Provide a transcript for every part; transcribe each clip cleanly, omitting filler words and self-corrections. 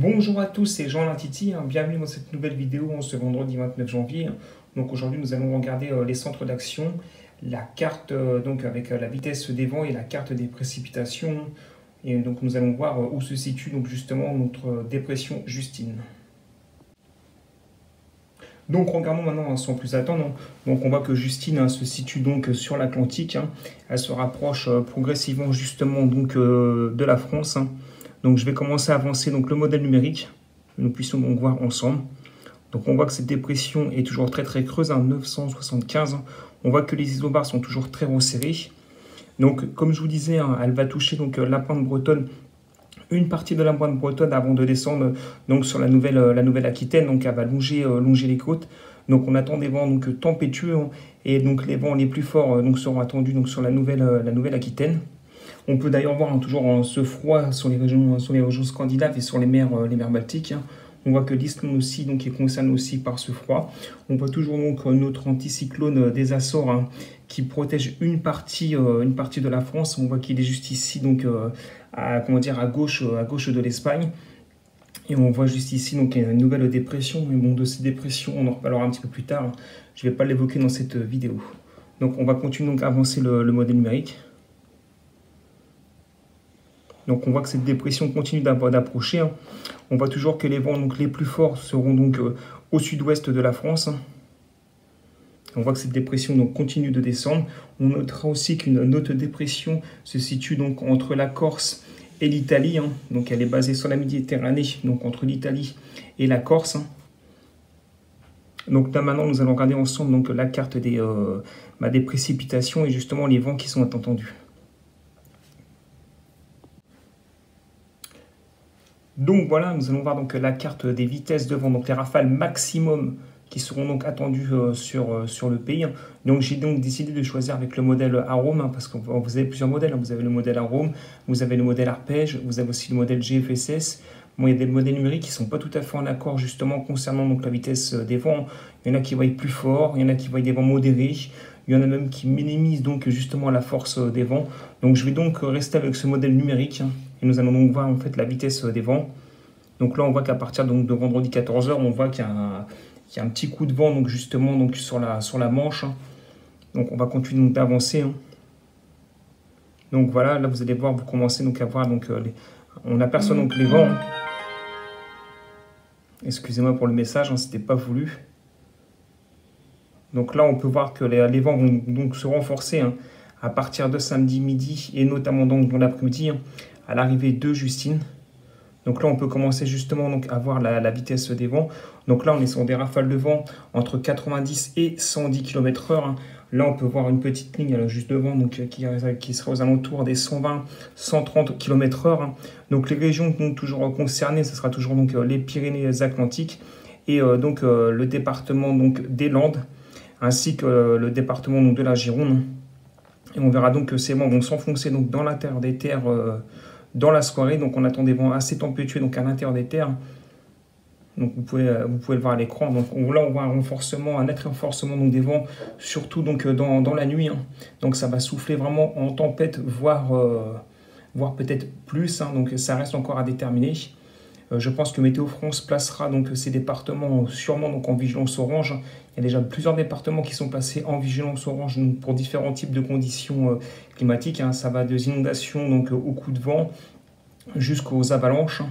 Bonjour à tous, c'est Jean Lintiti, bienvenue dans cette nouvelle vidéo en ce vendredi 29 janvier. Donc aujourd'hui nous allons regarder les centres d'action, la carte donc avec la vitesse des vents et la carte des précipitations. Et donc nous allons voir où se situe donc justement notre dépression Justine. Donc regardons maintenant sans plus attendre. Donc on voit que Justine se situe donc sur l'Atlantique. Elle se rapproche progressivement justement donc de la France. Donc je vais commencer à avancer donc le modèle numérique. Nous puissions donc voir ensemble. Donc on voit que cette dépression est toujours très creuse, 975. On voit que les isobars sont toujours très resserrés. Donc comme je vous disais, elle va toucher donc la pointe bretonne, une partie de la pointe bretonne avant de descendre donc sur la nouvelle Aquitaine. Donc elle va longer les côtes. Donc on attend des vents donc tempétueux et donc les vents les plus forts donc seront attendus donc sur la nouvelle Aquitaine. On peut d'ailleurs voir toujours ce froid sur les régions scandinaves et sur les mers baltiques. On voit que l'Islande aussi donc, est concernée aussi par ce froid. On voit toujours donc notre anticyclone des Açores qui protège une partie de la France. On voit qu'il est juste ici donc à gauche de l'Espagne. Et on voit juste ici donc une nouvelle dépression. Mais bon, de ces dépressions, on en reparlera un petit peu plus tard. Je ne vais pas l'évoquer dans cette vidéo. Donc on va continuer donc à avancer le modèle numérique. Donc on voit que cette dépression continue d'approcher. On voit toujours que les vents donc, les plus forts seront donc au sud-ouest de la France. On voit que cette dépression donc, continue de descendre. On notera aussi qu'une autre dépression se situe donc entre la Corse et l'Italie. Donc elle est basée sur la Méditerranée, donc entre l'Italie et la Corse. Donc là maintenant nous allons regarder ensemble donc, la carte des précipitations et justement les vents qui sont attendus. Donc voilà, nous allons voir donc la carte des vitesses de vent, donc les rafales maximum qui seront donc attendues sur le pays. Donc j'ai donc décidé de choisir avec le modèle Arome, parce que vous avez plusieurs modèles. Vous avez le modèle Arome, vous avez le modèle Arpège, vous avez aussi le modèle GFSS. Bon, il y a des modèles numériques qui ne sont pas tout à fait en accord justement concernant donc, la vitesse des vents. Il y en a qui voient plus fort, il y en a qui voient des vents modérés. Il y en a même qui minimisent donc justement la force des vents. Donc je vais donc rester avec ce modèle numérique. Et nous allons donc voir en fait la vitesse des vents. Donc là on voit qu'à partir donc, de vendredi 14 h, on voit qu'il y a un petit coup de vent donc justement donc, sur la Manche. Donc on va continuer d'avancer. Donc voilà, là vous allez voir, vous commencez donc à voir, donc, on aperçoit donc les vents. Excusez-moi pour le message, c'était pas voulu. Donc là on peut voir que les vents vont donc se renforcer à partir de samedi midi et notamment donc dans l'après-midi à l'arrivée de Justine. Donc là, on peut commencer justement donc, à voir la vitesse des vents. Donc là, on est sur des rafales de vent entre 90 et 110 km/h. Là, on peut voir une petite ligne juste devant donc, qui sera aux alentours des 120-130 km/h. Donc les régions donc, toujours concernées, ce sera toujours donc, les Pyrénées-Atlantiques et donc le département donc, des Landes, ainsi que le département donc, de la Gironde. Et on verra donc que ces vents vont s'enfoncer donc, dans l'intérieur des terres dans la soirée. Donc on attend des vents assez tempétueux donc, à l'intérieur des terres. Donc vous pouvez le voir à l'écran. Donc là on voit un net renforcement donc, des vents, surtout donc, dans la nuit. Donc ça va souffler vraiment en tempête, voire peut-être plus. Donc ça reste encore à déterminer. Je pense que Météo France placera donc ces départements sûrement donc en vigilance orange. Il y a déjà plusieurs départements qui sont placés en vigilance orange donc pour différents types de conditions climatiques. Ça va des inondations donc aux coups de vent jusqu'aux avalanches.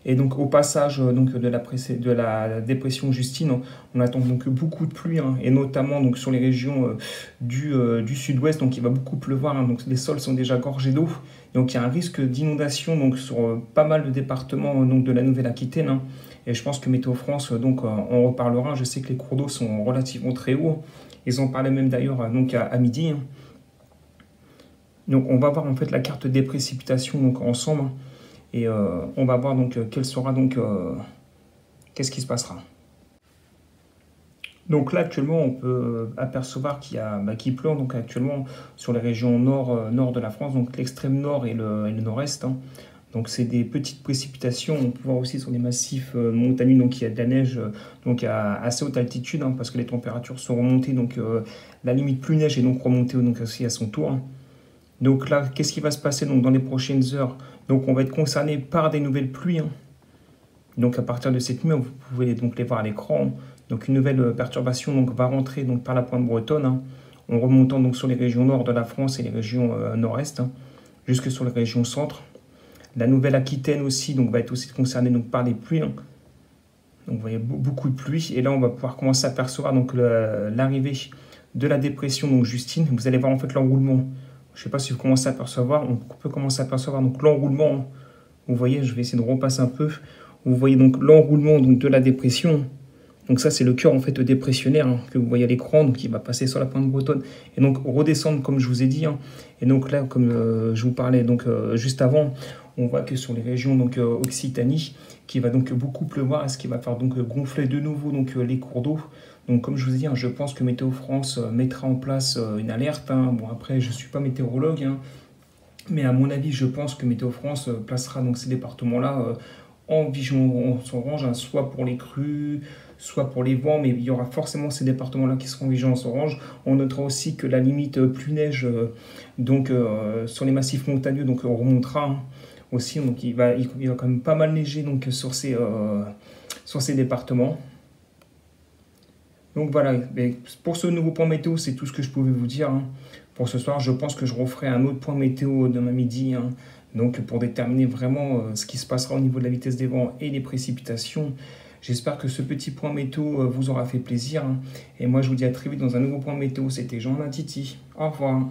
Et donc au passage donc, de la dépression Justine, on attend donc beaucoup de pluie et notamment donc, sur les régions du sud-ouest. Donc il va beaucoup pleuvoir, donc les sols sont déjà gorgés d'eau. Donc il y a un risque d'inondation donc, sur pas mal de départements donc, de la Nouvelle-Aquitaine. Et je pense que Météo France donc, en reparlera. Je sais que les cours d'eau sont relativement très hauts. Ils en parlaient même d'ailleurs donc, à midi. Donc on va voir en fait la carte des précipitations donc, ensemble. Et on va voir donc quel sera donc qu'est-ce qui se passera. Donc là actuellement on peut apercevoir qu'il pleut donc actuellement sur les régions nord de la France, donc l'extrême nord et le nord-est. Donc c'est des petites précipitations. On peut voir aussi sur les massifs montagneux donc il y a de la neige donc à assez haute altitude parce que les températures sont remontées, donc la limite plus neige est donc remontée donc aussi à son tour. Donc là, qu'est-ce qui va se passer donc, dans les prochaines heures? Donc on va être concerné par des nouvelles pluies. Donc à partir de cette nuit, vous pouvez donc les voir à l'écran. Donc une nouvelle perturbation donc, va rentrer donc, par la pointe bretonne, hein, en remontant donc sur les régions nord de la France et les régions nord-est, hein, jusque sur les régions centre. La Nouvelle-Aquitaine aussi donc, va être aussi concernée donc, par les pluies. Hein. Donc vous voyez beaucoup de pluie. Et là, on va pouvoir commencer à percevoir donc, l'arrivée de la dépression donc, Justine. Vous allez voir en fait l'enroulement. Je ne sais pas si vous commencez à percevoir. On peut commencer à percevoir donc, l'enroulement. Vous voyez, je vais essayer de repasser un peu. Vous voyez donc l'enroulement donc, de la dépression. Donc ça, c'est le cœur en fait dépressionnaire hein, que vous voyez à l'écran, donc il va passer sur la pointe bretonne et donc redescendre comme je vous ai dit. Hein. Et donc là, comme je vous parlais donc juste avant, on voit que sur les régions donc Occitanie, qui va donc beaucoup pleuvoir, et ce qui va faire donc gonfler de nouveau donc les cours d'eau. Donc comme je vous ai dit, hein, je pense que Météo France mettra en place une alerte. Hein. Bon après, je suis pas météorologue, hein, mais à mon avis, je pense que Météo France placera donc ces départements-là en vigilance orange, hein, soit pour les crues, soit pour les vents, mais il y aura forcément ces départements-là qui seront en vigilance orange. On notera aussi que la limite pluie-neige sur les massifs montagneux donc, remontera hein, aussi, donc il va quand même pas mal neiger donc, sur ces départements. Donc voilà, pour ce nouveau point météo, c'est tout ce que je pouvais vous dire. Hein. Pour ce soir, je pense que je referai un autre point météo demain midi. Hein. Donc pour déterminer vraiment ce qui se passera au niveau de la vitesse des vents et les précipitations. J'espère que ce petit point météo vous aura fait plaisir. Hein. Et moi, je vous dis à très vite dans un nouveau point météo. C'était Jean Titi. Au revoir.